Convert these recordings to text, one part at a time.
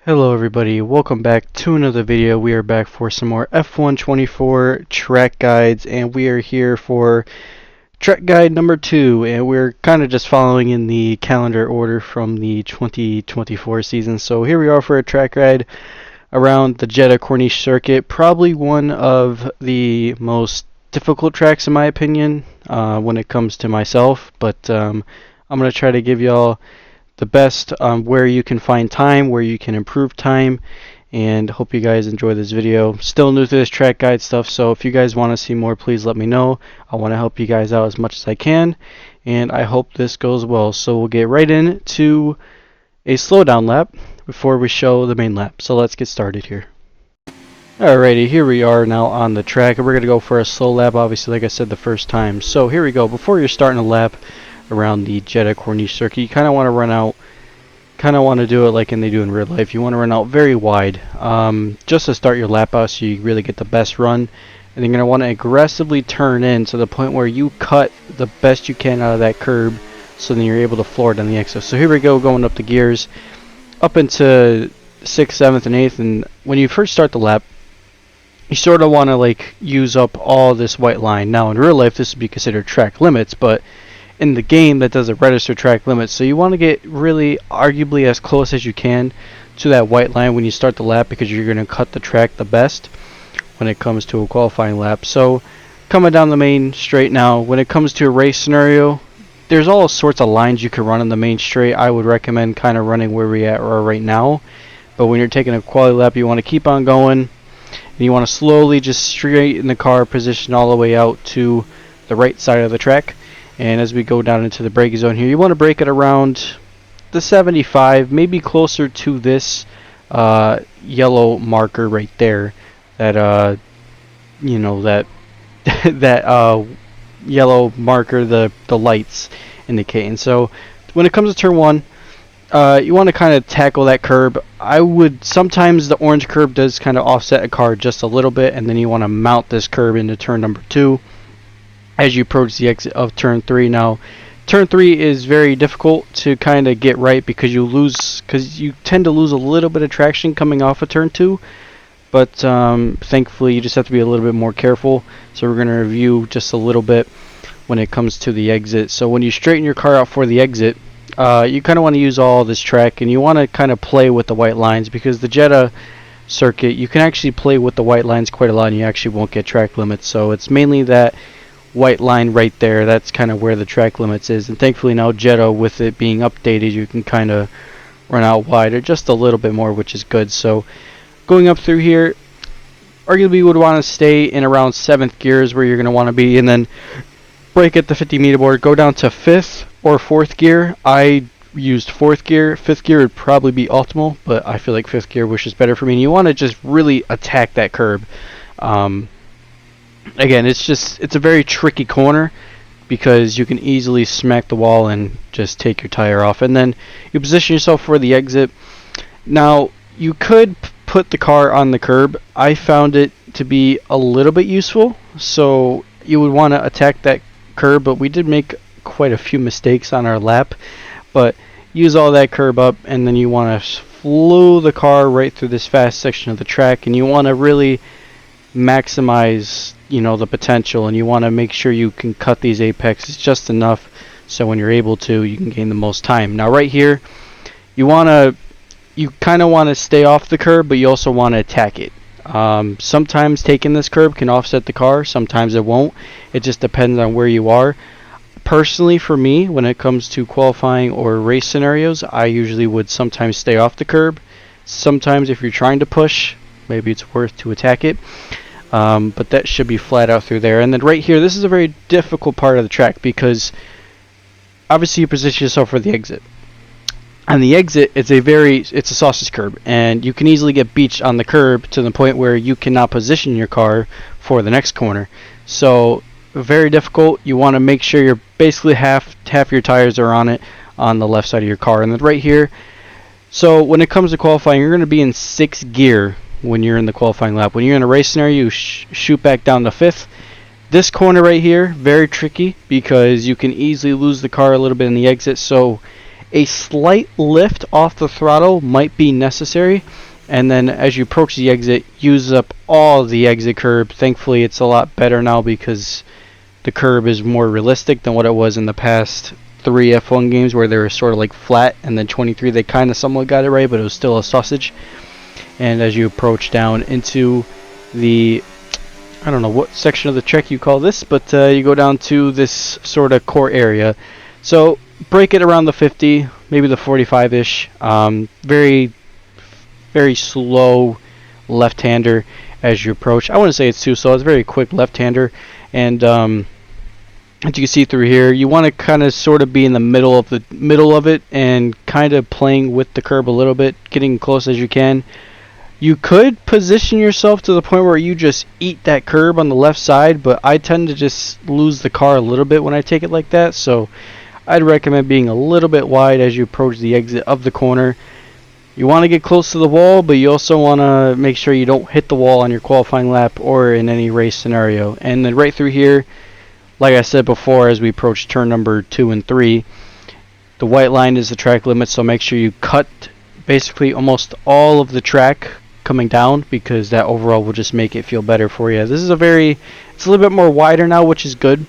Hello everybody, welcome back to another video. We are back for some more F124 track guides, and we are here for track guide number 2, and we're kind of just following in the calendar order from the 2024 season. So here we are for a track guide around the Jeddah Corniche circuit, probably one of the most difficult tracks in my opinion when it comes to myself, but I'm going to try to give y'all the best where you can find time, where you can improve time, and hope you guys enjoy this video. Still new to this track guide stuff, so if you guys want to see more, please let me know. I want to help you guys out as much as I can, and I hope this goes well. So we'll get right into a slowdown lap before we show the main lap. So let's get started here. Alrighty, here we are now on the track, and we're going to go for a slow lap, obviously, like I said the first time. So here we go. Before you're starting a lap around the Jeddah Corniche circuit, you kind of want to run out, do it like they do in real life. You want to run out very wide, just to start your lap out so you really get the best run. And you're going to want to aggressively turn in to the point where you cut the best you can out of that curb, so then you're able to floor it on the exit. So here we go, going up the gears, up into 6th, 7th, and 8th. And when you first start the lap, you sort of want to use up all this white line. Now in real life this would be considered track limits, but in the game that doesn't register track limits, so you want to get really arguably as close as you can to that white line when you start the lap, because you're going to cut the track the best when it comes to a qualifying lap. So coming down the main straight now, when it comes to a race scenario, there's all sorts of lines you can run on the main straight. I would recommend kind of running where we are right now, but when you're taking a quality lap, you want to keep on going, and you want to slowly just straighten the car position all the way out to the right side of the track. And as we go down into the braking zone here, you want to brake it around the 75, maybe closer to this yellow marker right there. That that yellow marker the lights indicating. So when it comes to turn 1, you want to kind of tackle that curb. Sometimes the orange curb does kind of offset a car just a little bit, and then you want to mount this curb into turn number 2 as you approach the exit of turn 3. Now, turn 3 is very difficult to kind of get right because you tend to lose a little bit of traction coming off of turn 2. But thankfully, you just have to be a little bit more careful. So we're going to review just a little bit when it comes to the exit. So when you straighten your car out for the exit, you kind of want to use all this track, and you want to kind of play with the white lines, because the Jeddah circuit, you can actually play with the white lines quite a lot, and you actually won't get track limits. So it's mainly that white line right there, that's kind of where the track limits is. And thankfully now Jeddah, with it being updated, you can kind of run out wider just a little bit more, which is good. So going up through here, arguably you would want to stay in around 7th gear is where you're going to want to be, and then brake at the 50 meter board, go down to 5th or 4th gear. I used 4th gear. 5th gear would probably be optimal, but I feel like 5th gear was just better for me. And you want to just really attack that curb. Again, it's a very tricky corner, because you can easily smack the wall and just take your tire off. And then you position yourself for the exit. Now, you could put the car on the curb. I found it to be a little bit useful, so you would want to attack that curb, but we did make quite a few mistakes on our lap. But use all that curb up, and then you want to flow the car right through this fast section of the track, and you want to really maximize the potential, and you want to make sure you can cut these apexes just enough so when you're able to, you can gain the most time. Now right here, you kind of want to stay off the curb, but you also want to attack it. Sometimes taking this curb can offset the car, sometimes it won't. It just depends on where you are. Personally, for me, when it comes to qualifying or race scenarios, I usually would sometimes stay off the curb. Sometimes if you're trying to push, maybe it's worth to attack it. But that should be flat out through there. And then right here, this is a very difficult part of the track, because obviously you position yourself for the exit. On the exit, it's a sausage curb, and you can easily get beached on the curb to the point where you cannot position your car for the next corner. So very difficult. You want to make sure you're basically half your tires are on it on the left side of your car. And then right here, so when it comes to qualifying, you're going to be in 6th gear when you're in the qualifying lap. When you're in a race scenario, you shoot back down to 5th. This corner right here, very tricky, because you can easily lose the car a little bit in the exit. So a slight lift off the throttle might be necessary, and then as you approach the exit, use up all the exit curb. Thankfully it's a lot better now because the curb is more realistic than what it was in the past 3 F1 games where they were sort of like flat, and then 23 they kind of somewhat got it right, but it was still a sausage. And as you approach down into the, I don't know what section of the track you call this, but you go down to this sort of core area. So brake it around the 50, maybe the 45-ish. Very, very slow left-hander as you approach. I wouldn't say it's too slow. It's a very quick left-hander. And as you can see through here, you want to kind of sort of be in the middle of it and kind of playing with the curb a little bit, getting close as you can. You could position yourself to the point where you just eat that curb on the left side, but I tend to just lose the car a little bit when I take it like that, so I'd recommend being a little bit wide as you approach the exit of the corner. You want to get close to the wall, but you also want to make sure you don't hit the wall on your qualifying lap or in any race scenario. And then right through here, like I said before, as we approach turn number 2 and 3, the white line is the track limit, so make sure you cut basically almost all of the track coming down, because that overall will just make it feel better for you. This is it's a little bit more wider now, which is good.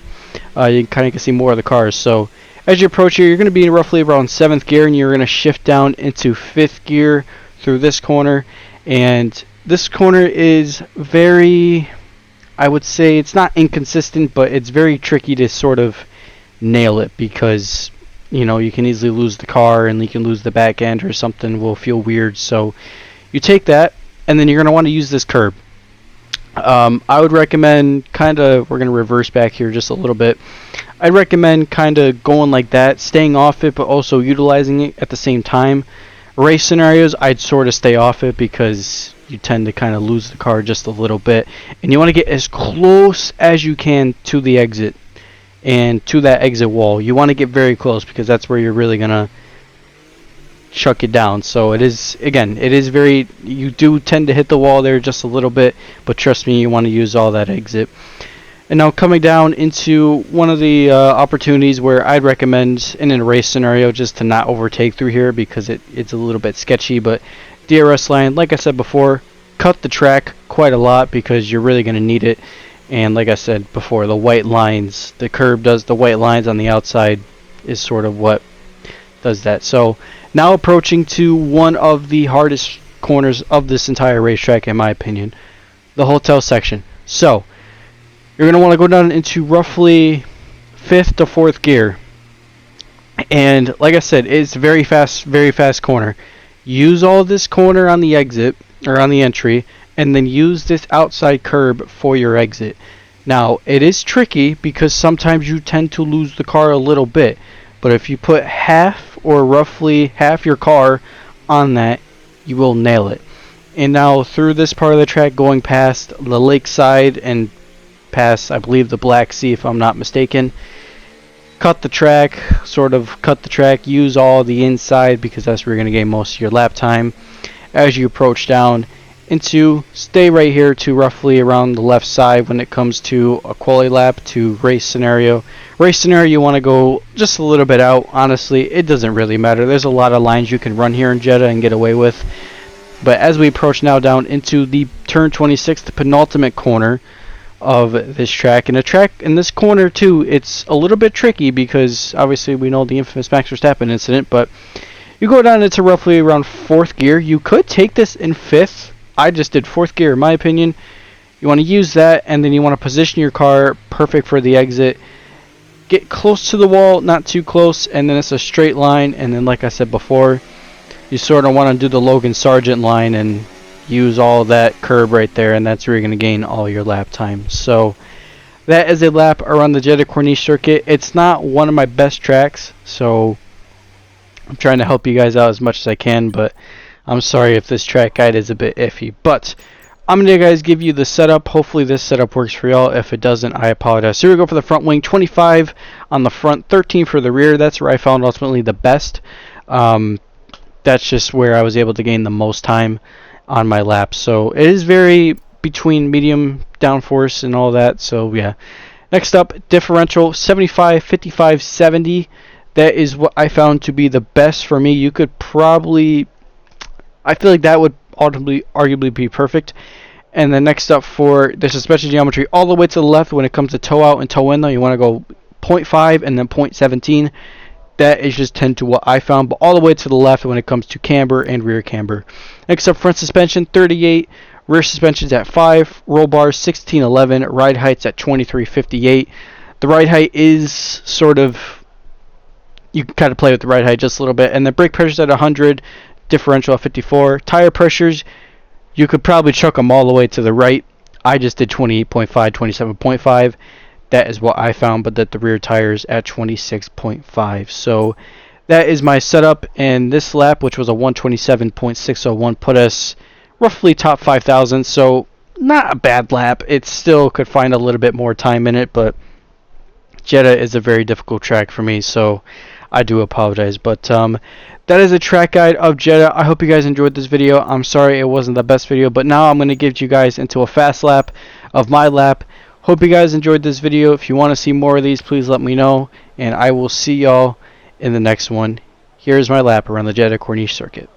You kind of can see more of the cars. So as you approach here, you're going to be roughly around 7th gear, and you're going to shift down into 5th gear through this corner. And this corner is very, I would say it's not inconsistent, but it's very tricky to sort of nail it, because you know you can easily lose the car and you can lose the back end, or something will feel weird. So you take that, and then you're going to want to use this curb. I would recommend we're going to reverse back here just a little bit. I'd recommend kind of going like that, staying off it, but also utilizing it at the same time. Race scenarios, I'd sort of stay off it because you tend to kind of lose the car just a little bit. And you want to get as close as you can to the exit and to that exit wall. You want to get very close, because that's where you're really going to chuck it down. So it is very, you do tend to hit the wall there just a little bit, but trust me, you want to use all that exit. And now coming down into one of the opportunities where I'd recommend in a race scenario just to not overtake through here, because it's a little bit sketchy. But DRS line, like I said before, cut the track quite a lot because you're really going to need it. And like I said before, the white lines, the curb does the white lines on the outside is sort of what does that. So now approaching to one of the hardest corners of this entire racetrack, in my opinion, the hotel section. So you're going to want to go down into roughly 5th to 4th gear. And like I said, it's a very fast corner. Use all this corner on the exit, or on the entry, and then use this outside curb for your exit. Now, it is tricky because sometimes you tend to lose the car a little bit. But if you put half, or roughly half your car on that, you will nail it. And now through this part of the track, going past the lakeside and past, I believe, the Black Sea, if I'm not mistaken, cut the track, use all the inside, because that's where you're going to gain most of your lap time. As you approach down into, stay right here to roughly around the left side when it comes to a quali lap to race scenario. Race scenario, you want to go just a little bit out. Honestly, it doesn't really matter. There's a lot of lines you can run here in Jeddah and get away with. But as we approach now down into the turn 26, the penultimate corner of this track, and a track in this corner too, it's a little bit tricky because obviously we know the infamous Max Verstappen incident, but you go down into roughly around 4th gear. You could take this in 5th. I just did 4th gear in my opinion. You want to use that, and then you want to position your car perfect for the exit. Get close to the wall, not too close, and then it's a straight line. And then, like I said before, you sort of want to do the Logan Sargent line and use all that curb right there, and that's where you're going to gain all your lap time. So that is a lap around the Jeddah Corniche circuit. It's not one of my best tracks, so I'm trying to help you guys out as much as I can, but I'm sorry if this track guide is a bit iffy. But I'm going to guys give you the setup. Hopefully this setup works for y'all. If it doesn't, I apologize. So here we go for the front wing. 25 on the front, 13 for the rear. That's where I found ultimately the best. That's just where I was able to gain the most time on my laps. So it is very between medium downforce and all that. So yeah. Next up, differential 75, 55, 70. That is what I found to be the best for me. You could probably, I feel like that would ultimately, arguably be perfect. And then next up for the suspension geometry, all the way to the left when it comes to toe out and toe in, though, you want to go 0.5 and then 0.17. That is just 10 to what I found, but all the way to the left when it comes to camber and rear camber. Next up, front suspension 38, rear suspension's at 5, roll bars 1611, ride heights at 2358. The ride height is sort of, you can kind of play with the ride height just a little bit, and the brake pressure's at 100, differential at 54. Tire pressures, you could probably chuck them all the way to the right. I just did 28.5, 27.5. That is what I found, but that the rear tire is at 26.5. So that is my setup, and this lap, which was a 127.601, put us roughly top 5,000. So not a bad lap. It still could find a little bit more time in it, but Jeddah is a very difficult track for me, so I do apologize. But that is a track guide of Jeddah. I hope you guys enjoyed this video. I'm sorry it wasn't the best video, but now I'm going to give you guys into a fast lap of my lap. Hope you guys enjoyed this video. If you want to see more of these, please let me know, and I will see y'all in the next one. Here's my lap around the Jeddah Corniche circuit.